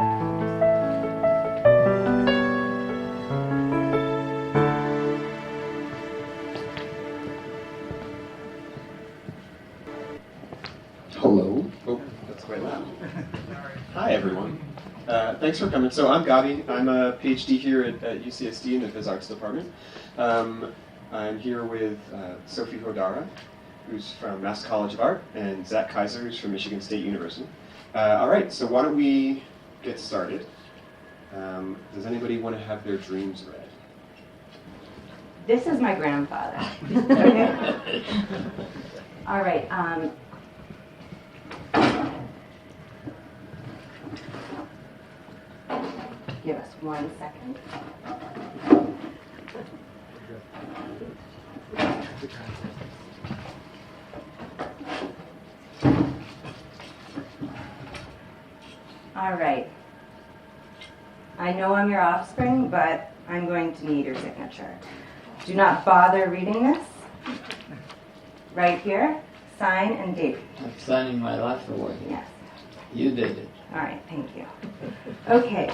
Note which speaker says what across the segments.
Speaker 1: Hello. Oh, that's quite loud. Hi, everyone. Thanks for coming. So I'm Gabi. I'm a PhD here at UCSD in the Phys Arts Department. I'm here with Sofie Hodara, who's from Mass College of Art, and Zach Kaiser, who's from Michigan State University. All right, so why don't we get started? Does anybody want to have their dreams read?
Speaker 2: This is my grandfather. Okay. All right. Give us 1 second. All right. I know I'm your offspring, but I'm going to need your signature. Do not bother reading this. Right here, sign and date.
Speaker 3: I'm signing my life away.
Speaker 2: Yes.
Speaker 3: You did it.
Speaker 2: All right, thank you. Okay.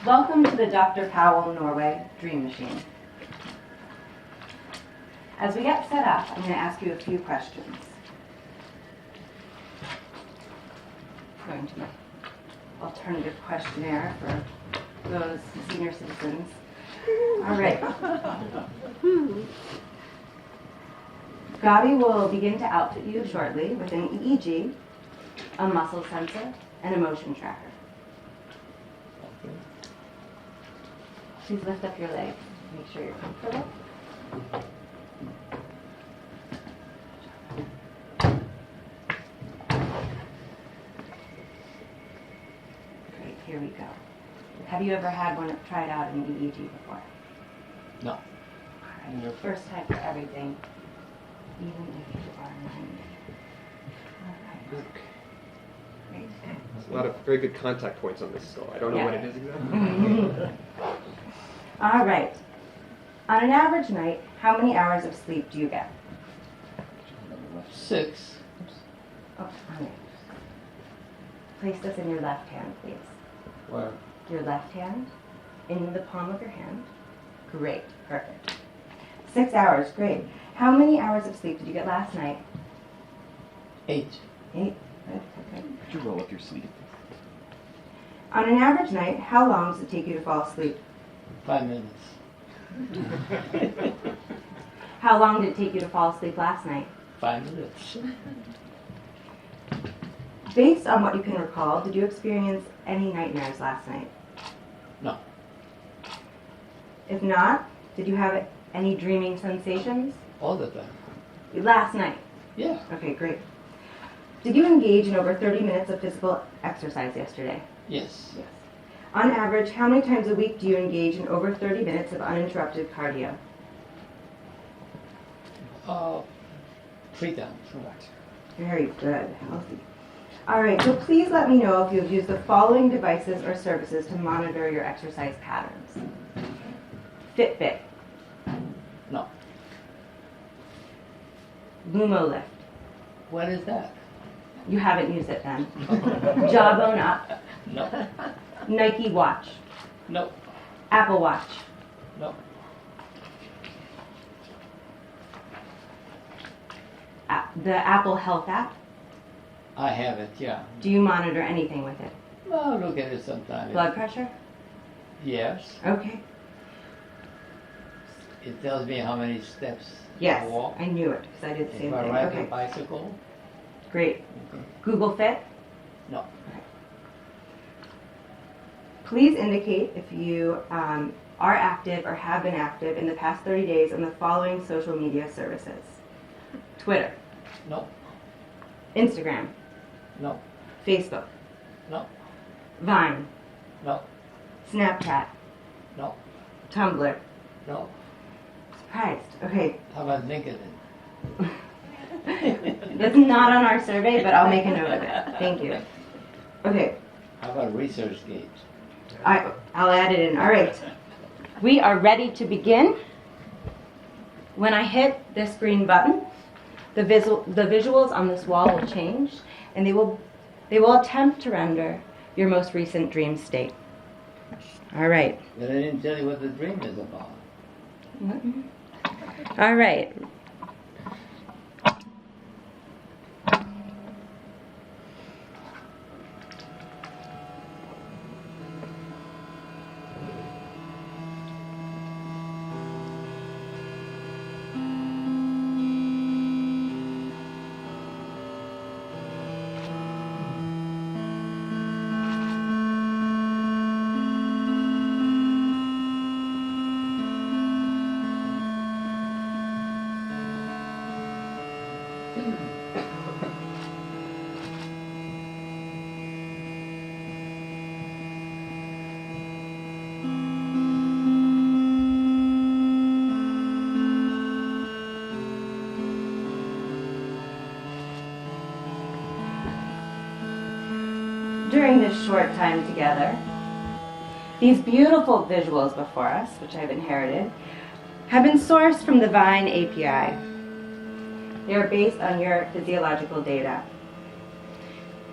Speaker 2: Welcome to the Dr. Pawel Norway Dream Machine. As we get set up, I'm going to ask you a few questions. Going to my alternative questionnaire for those senior citizens. All right. Gabi will begin to outfit you shortly with an EEG, a muscle sensor, and a motion tracker. Please lift up your leg. Make sure you're comfortable. Great, here we go. Have you ever had one tried out in EEG before?
Speaker 3: No.
Speaker 2: All right, first time for everything, even if you are 90. All right. Great.
Speaker 1: There's a lot of very good contact points on this skull. I don't know what it is exactly.
Speaker 2: All right. On an average night, how many hours of sleep do you get?
Speaker 3: 6.
Speaker 2: Oh, all right. Place this in your left hand, please.
Speaker 3: Where?
Speaker 2: Your left hand in the palm of your hand. Great, perfect. 6 hours, great. How many hours of sleep did you get last night?
Speaker 3: 8.
Speaker 2: 8. Good, okay.
Speaker 1: Could you roll up your sleeve?
Speaker 2: On an average night, how long does it take you to fall asleep?
Speaker 3: 5 minutes.
Speaker 2: How long did it take you to fall asleep last night?
Speaker 3: 5 minutes.
Speaker 2: Based on what you can recall, did you experience any nightmares last night?
Speaker 3: No.
Speaker 2: If not, did you have any dreaming sensations?
Speaker 3: All the time.
Speaker 2: Last night?
Speaker 3: Yeah.
Speaker 2: Okay, great. Did you engage in over 30 minutes of physical exercise yesterday?
Speaker 3: Yes.
Speaker 2: Yes. On average, how many times a week do you engage in over 30 minutes of uninterrupted cardio?
Speaker 3: 3 times.
Speaker 2: Very good. Healthy. All right, so please let me know if you have used the following devices or services to monitor your exercise patterns. Fitbit,
Speaker 3: No.
Speaker 2: Lumolift.
Speaker 3: What is that?
Speaker 2: You haven't used it then. Jawbone Up,
Speaker 3: No.
Speaker 2: Nike Watch,
Speaker 3: No.
Speaker 2: Apple Watch,
Speaker 3: No.
Speaker 2: the Apple Health app.
Speaker 3: I have it, yeah.
Speaker 2: Do you monitor anything with it?
Speaker 3: Well, look at it sometime.
Speaker 2: Blood pressure?
Speaker 3: Yes.
Speaker 2: Okay.
Speaker 3: It tells me how many steps
Speaker 2: Yes,
Speaker 3: I walk.
Speaker 2: I knew it because I did the same
Speaker 3: If I
Speaker 2: thing.
Speaker 3: ride
Speaker 2: Okay,
Speaker 3: a bicycle.
Speaker 2: great.
Speaker 3: Okay.
Speaker 2: Google Fit.
Speaker 3: No.
Speaker 2: Please indicate if you are active or have been active in the past 30 days on the following social media services. Twitter,
Speaker 3: No.
Speaker 2: Instagram,
Speaker 3: No.
Speaker 2: Facebook,
Speaker 3: No.
Speaker 2: Vine,
Speaker 3: No.
Speaker 2: Snapchat,
Speaker 3: No.
Speaker 2: Tumblr.
Speaker 3: No.
Speaker 2: Surprised. Okay.
Speaker 3: How about LinkedIn?
Speaker 2: That's not on our survey, but I'll make a note of it. Thank you. Okay.
Speaker 3: How about ResearchGate?
Speaker 2: I'll add it in. All right. We are ready to begin. When I hit this green button, the visuals on this wall will change, and they will They will attempt to render your most recent dream state. All right.
Speaker 3: But I didn't tell you what the dream is about.
Speaker 2: All right. During this short time together, these beautiful visuals before us, which I've inherited, have been sourced from the Vine API. They are based on your physiological data.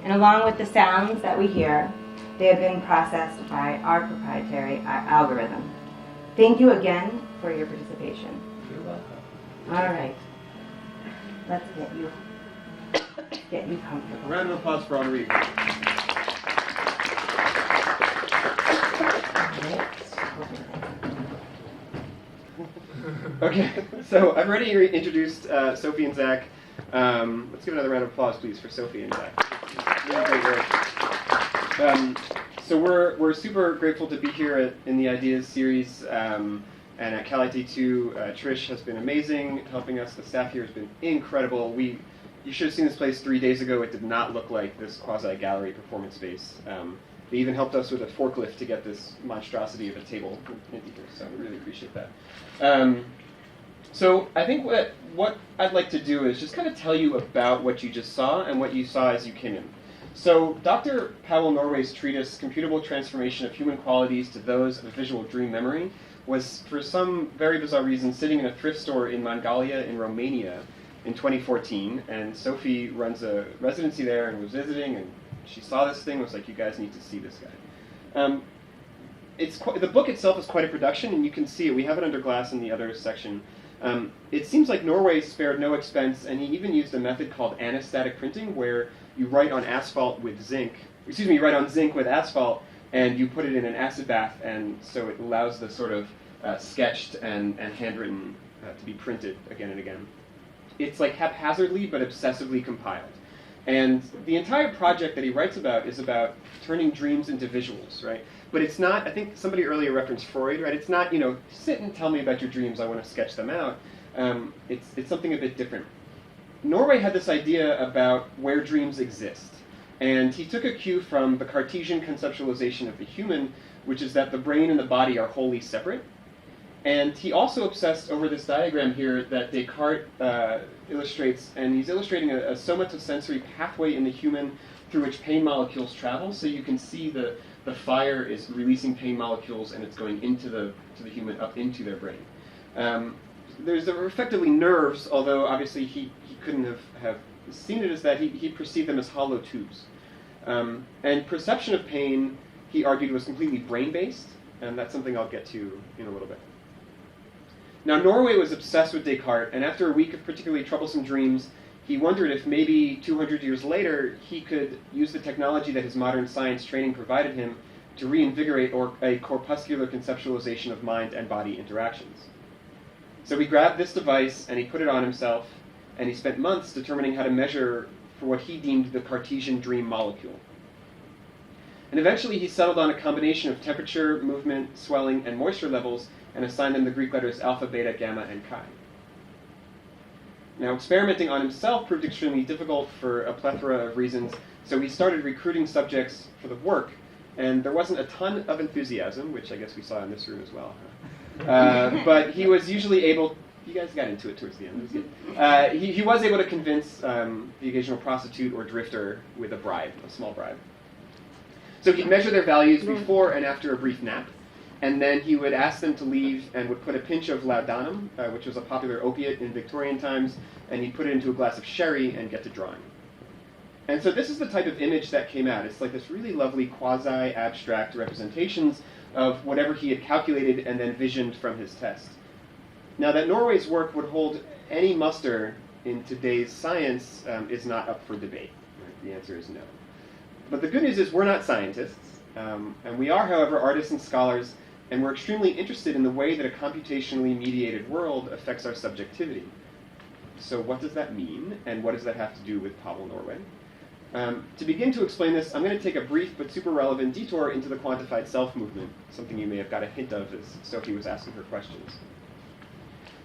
Speaker 2: And along with the sounds that we hear, they have been processed by our proprietary algorithm. Thank you again for your participation.
Speaker 3: You're welcome.
Speaker 2: All right. Let's get you comfortable.
Speaker 1: Round of applause for Henri. Okay, so I've already introduced Sofie and Zach. Let's give another round of applause, please, for Sofie and Zach. Really great work. So we're super grateful to be here in the Ideas series, and at Cal IT 2, Trish has been amazing helping us. The staff here has been incredible. You should have seen this place 3 days ago. It did not look like this quasi-gallery performance space. They even helped us with a forklift to get this monstrosity of a table into here, so we really appreciate that. So I think what I'd like to do is just kind of tell you about what you just saw and what you saw as you came in. So Dr. Pawel Norway's treatise, Computable Transformation of Human Qualities to Those of a Visual Dream Memory, was, for some very bizarre reason, sitting in a thrift store in Mangalia in Romania in 2014, and Sofie runs a residency there and was visiting, and she saw this thing and was like, you guys need to see this guy. The book itself is quite a production, and you can see it. We have it under glass in the other section. It seems like Norway spared no expense, and he even used a method called anastatic printing, where you write on asphalt with zinc. You write on zinc with asphalt, and you put it in an acid bath, and so it allows the sort of sketched and handwritten to be printed again and again. It's like haphazardly but obsessively compiled. And the entire project that he writes about is about turning dreams into visuals, right? But it's not, I think somebody earlier referenced Freud, right? It's not, sit and tell me about your dreams, I want to sketch them out. It's something a bit different. Norway had this idea about where dreams exist. And he took a cue from the Cartesian conceptualization of the human, which is that the brain and the body are wholly separate. And he also obsessed over this diagram here that Descartes illustrates, and he's illustrating a somatosensory pathway in the human through which pain molecules travel. So you can see the fire is releasing pain molecules, and it's going into the human, up into their brain. There's effectively nerves, although obviously he couldn't have seen it as that. He perceived them as hollow tubes. And perception of pain, he argued, was completely brain-based, and that's something I'll get to in a little bit. Now, Norway was obsessed with Descartes, and after a week of particularly troublesome dreams, he wondered if maybe 200 years later he could use the technology that his modern science training provided him to reinvigorate a corpuscular conceptualization of mind and body interactions. So he grabbed this device and he put it on himself, and he spent months determining how to measure for what he deemed the Cartesian dream molecule. And eventually he settled on a combination of temperature, movement, swelling, and moisture levels, and assigned them the Greek letters alpha, beta, gamma, and chi. Now, experimenting on himself proved extremely difficult for a plethora of reasons, so he started recruiting subjects for the work, and there wasn't a ton of enthusiasm, which I guess we saw in this room as well. But he was usually able, you guys got into it towards the end, it was good. He was able to convince the occasional prostitute or drifter with a bribe, a small bribe. So he'd measure their values before and after a brief nap, and then he would ask them to leave and would put a pinch of laudanum, which was a popular opiate in Victorian times, and he'd put it into a glass of sherry and get to drawing. And so this is the type of image that came out. It's like this really lovely quasi-abstract representations of whatever he had calculated and then visioned from his test. Now, that Norway's work would hold any muster in today's science is not up for debate. Right? The answer is no. But the good news is we're not scientists, and we are, however, artists and scholars, and we're extremely interested in the way that a computationally mediated world affects our subjectivity. So what does that mean, and what does that have to do with Pawel Norway? To begin to explain this, I'm going to take a brief but super relevant detour into the quantified self movement, something you may have got a hint of as Sofie was asking her questions.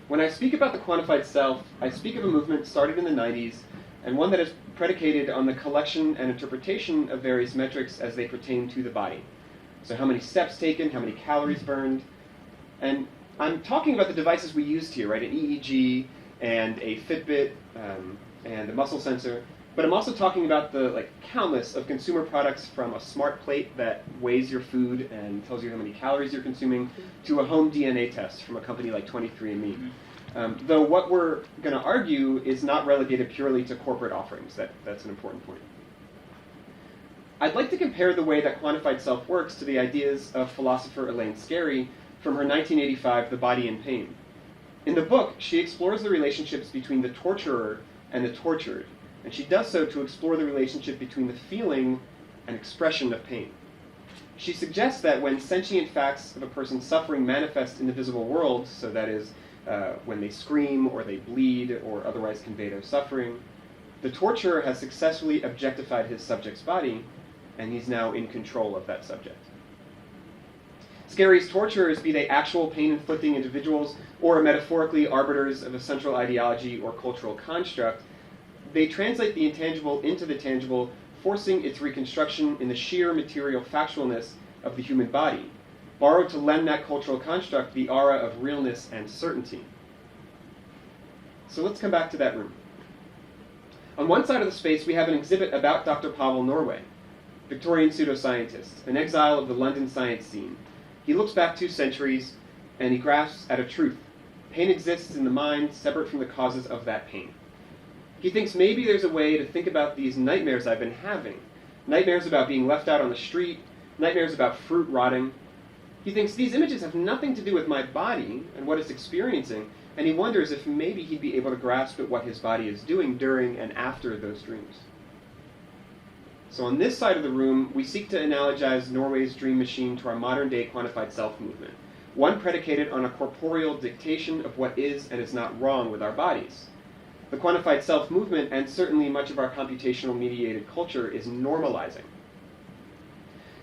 Speaker 1: When I speak about the quantified self, I speak of a movement started in the 90s, and one that is predicated on the collection and interpretation of various metrics as they pertain to the body. So how many steps taken, how many calories burned, and I'm talking about the devices we used here, right? An EEG and a Fitbit and a muscle sensor. But I'm also talking about the countless of consumer products, from a smart plate that weighs your food and tells you how many calories you're consuming, to a home DNA test from a company like 23andMe. Though what we're going to argue is not relegated purely to corporate offerings. That's an important point. I'd like to compare the way that quantified self works to the ideas of philosopher Elaine Scarry from her 1985 The Body in Pain. In the book, she explores the relationships between the torturer and the tortured, and she does so to explore the relationship between the feeling and expression of pain. She suggests that when sentient facts of a person's suffering manifest in the visible world, so that is, when they scream or they bleed or otherwise convey their suffering, the torturer has successfully objectified his subject's body, and he's now in control of that subject. Scarry's torturers, be they actual pain-inflicting individuals or metaphorically arbiters of a central ideology or cultural construct, they translate the intangible into the tangible, forcing its reconstruction in the sheer material factualness of the human body, borrowed to lend that cultural construct the aura of realness and certainty. So let's come back to that room. On one side of the space, we have an exhibit about Dr. Pawel Norway, Victorian pseudoscientist, an exile of the London science scene. He looks back 2 centuries, and he grasps at a truth. Pain exists in the mind, separate from the causes of that pain. He thinks maybe there's a way to think about these nightmares I've been having. Nightmares about being left out on the street, nightmares about fruit rotting. He thinks these images have nothing to do with my body and what it's experiencing, and he wonders if maybe he'd be able to grasp at what his body is doing during and after those dreams. So on this side of the room, we seek to analogize Norway's dream machine to our modern-day quantified self movement, one predicated on a corporeal dictation of what is and is not wrong with our bodies. The quantified self movement, and certainly much of our computational mediated culture, is normalizing.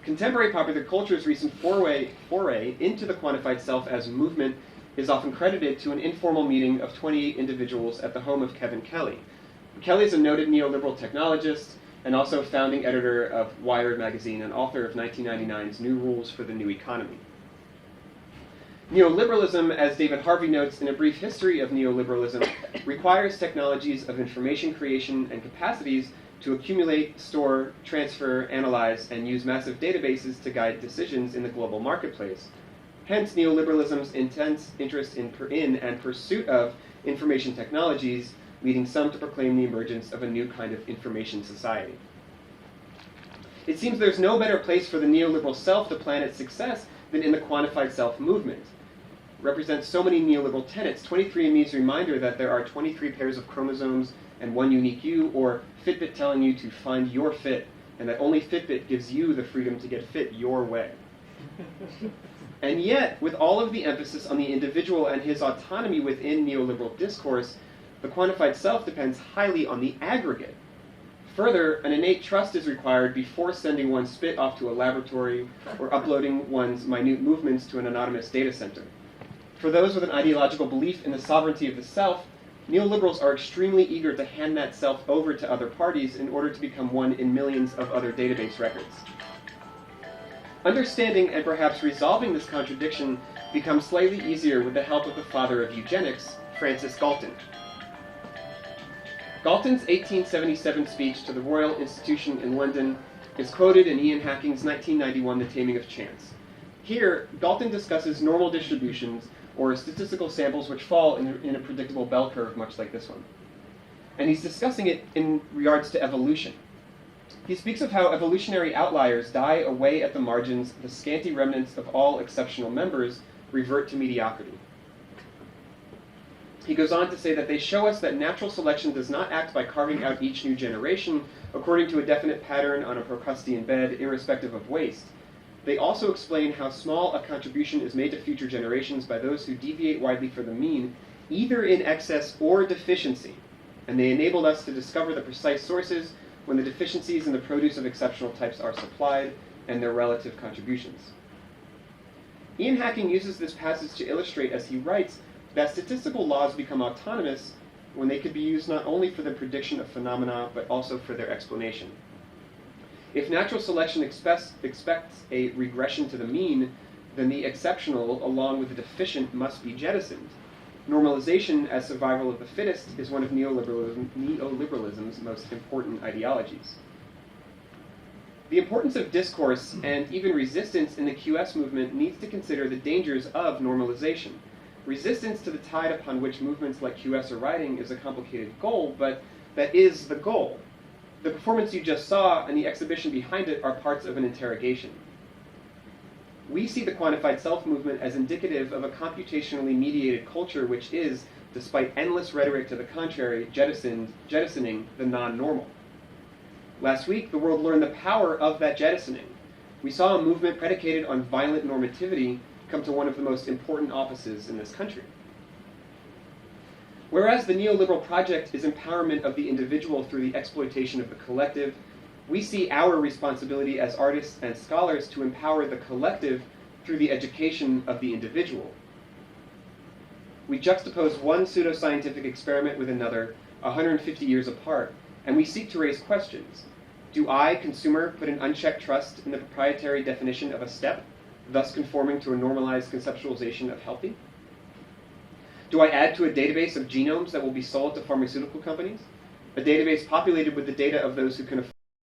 Speaker 1: Contemporary popular culture's recent foray into the quantified self as movement is often credited to an informal meeting of 28 individuals at the home of Kevin Kelly. Kelly is a noted neoliberal technologist and also founding editor of Wired magazine and author of 1999's New Rules for the New Economy. Neoliberalism, as David Harvey notes in A Brief History of Neoliberalism, requires technologies of information creation and capacities to accumulate, store, transfer, analyze, and use massive databases to guide decisions in the global marketplace. Hence, neoliberalism's intense interest in and pursuit of information technologies, leading some to proclaim the emergence of a new kind of information society. It seems there's no better place for the neoliberal self to plan its success than in the quantified self movement. It represents so many neoliberal tenets. 23andMe's reminder that there are 23 pairs of chromosomes and one unique you, or Fitbit telling you to find your fit, and that only Fitbit gives you the freedom to get fit your way. And yet, with all of the emphasis on the individual and his autonomy within neoliberal discourse, the quantified self depends highly on the aggregate. Further, an innate trust is required before sending one's spit off to a laboratory or uploading one's minute movements to an anonymous data center. For those with an ideological belief in the sovereignty of the self, neoliberals are extremely eager to hand that self over to other parties in order to become one in millions of other database records. Understanding and perhaps resolving this contradiction becomes slightly easier with the help of the father of eugenics, Francis Galton. Galton's 1877 speech to the Royal Institution in London is quoted in Ian Hacking's 1991 The Taming of Chance. Here, Galton discusses normal distributions, or statistical samples which fall in a predictable bell curve, much like this one. And he's discussing it in regards to evolution. He speaks of how evolutionary outliers die away at the margins, the scanty remnants of all exceptional members revert to mediocrity. He goes on to say that they show us that natural selection does not act by carving out each new generation according to a definite pattern on a Procrustean bed, irrespective of waste. They also explain how small a contribution is made to future generations by those who deviate widely from the mean, either in excess or deficiency, and they enabled us to discover the precise sources when the deficiencies in the produce of exceptional types are supplied and their relative contributions. Ian Hacking uses this passage to illustrate, as he writes, that statistical laws become autonomous when they could be used not only for the prediction of phenomena, but also for their explanation. If natural selection expects a regression to the mean, then the exceptional, along with the deficient, must be jettisoned. Normalization as survival of the fittest is one of neoliberalism's most important ideologies. The importance of discourse and even resistance in the QS movement needs to consider the dangers of normalization. Resistance to the tide upon which movements like QS are riding is a complicated goal, but that is the goal. The performance you just saw and the exhibition behind it are parts of an interrogation. We see the quantified self movement as indicative of a computationally mediated culture which is, despite endless rhetoric to the contrary, jettisoning the non-normal. Last week, the world learned the power of that jettisoning. We saw a movement predicated on violent normativity come to one of the most important offices in this country. Whereas the neoliberal project is empowerment of the individual through the exploitation of the collective, we see our responsibility as artists and scholars to empower the collective through the education of the individual. We juxtapose one pseudoscientific experiment with another, 150 years apart, and we seek to raise questions. Do I, consumer, put an unchecked trust in the proprietary definition of a step, thus conforming to a normalized conceptualization of healthy? Do I add to a database of genomes that will be sold to pharmaceutical companies? A database populated with the data of those who can afford